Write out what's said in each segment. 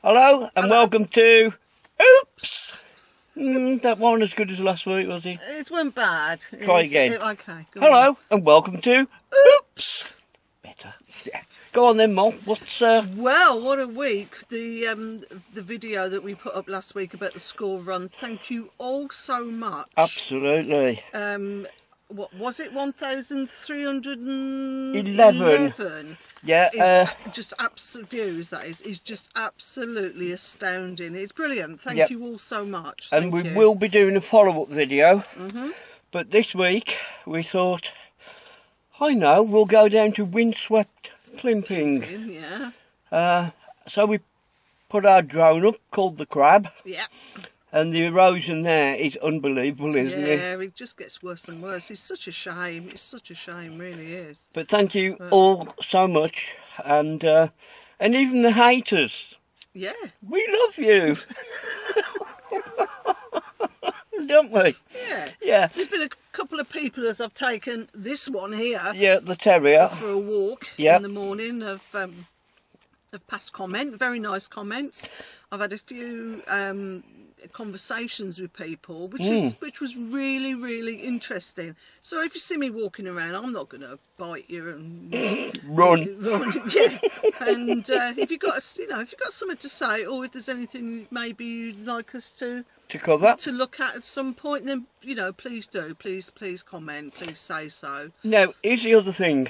Hello and Hello. welcome to Oops! That wasn't as good as last week, was it? It went bad. Try again. Okay. Go Hello on. and welcome to Oops! Better. Yeah. Go on then, Moll. What's Well, what a week. The video that we put up last week about the school run. Thank you all so much. Absolutely. What was it? 1,311. Yeah. Just absolute views. That is just absolutely astounding. It's brilliant. Thank Yep. you all so much. And Thank we you. will be doing a follow-up video. Mhm. But this week we thought, I know, we'll go down to windswept Climping. Yeah. So we put our drone up called the Crab. Yeah. And the erosion there is unbelievable, isn't it? Yeah, it just gets worse and worse. It's such a shame. It's such a shame, really is. But thank you all so much, and even the haters. Yeah. We love you, don't we? Yeah. Yeah. There's been a couple of people as I've taken this one here Yeah, the terrier. for a walk Yep. in the morning have passed comment, very nice comments. I've had a few conversations with people, which was really, really interesting. So if you see me walking around, I'm not going to bite you and Run. Yeah. And if you've got something to say, or if there's anything maybe you'd like us to cover. to look at some point, then please do. Please comment. Please say so. Now, here's the other thing.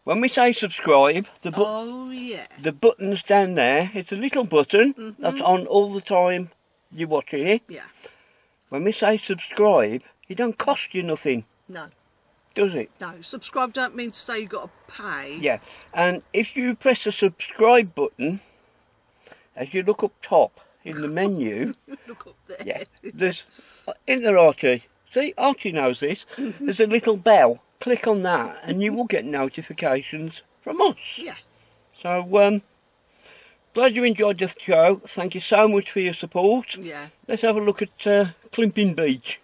When we say subscribe, the button's down there. It's a little button that's on all the time you're watching it. Yeah. When we say subscribe, it don't cost you nothing, No. does it? No. Subscribe don't mean to say you've got to pay. Yeah. And if you press the subscribe button, as you look up top in the menu, Look up there. yeah, there's, isn't there, Archie? See, Archie knows this. There's a little bell. Click on that and you will get notifications from us. Yeah. So, glad you enjoyed the show. Thank you so much for your support. Yeah. Let's have a look at Climping Beach.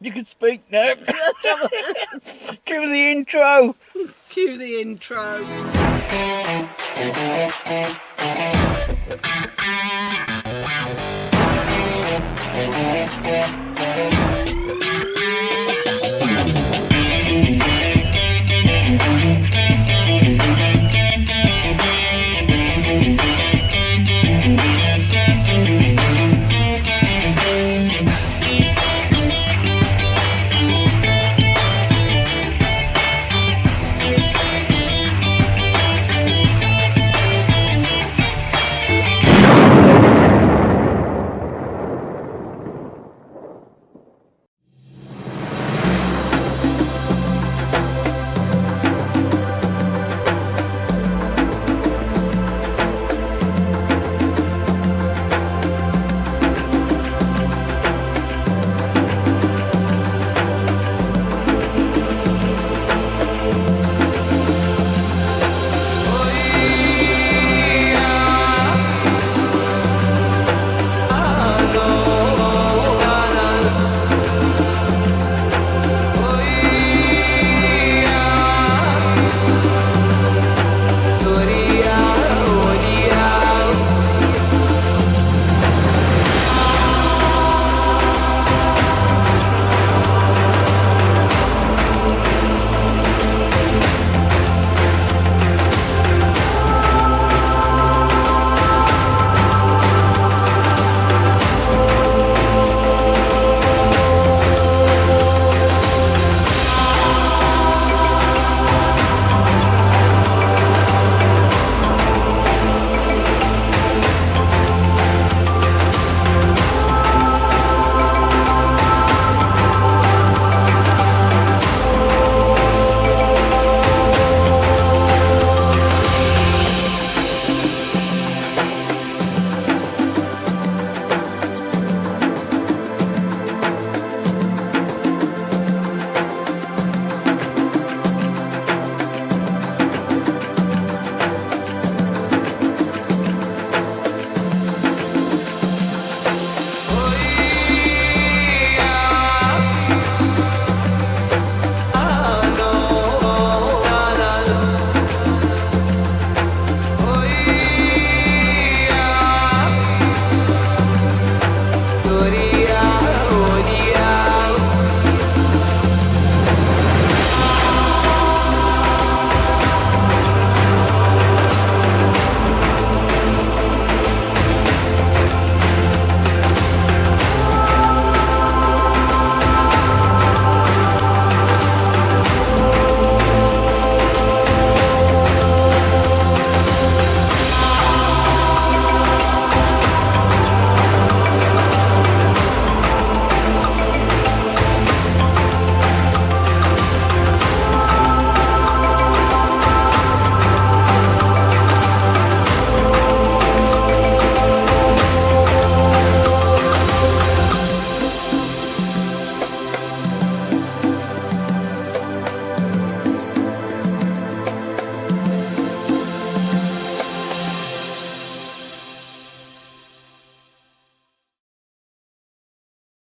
You can speak now. Cue the intro. Cue the intro.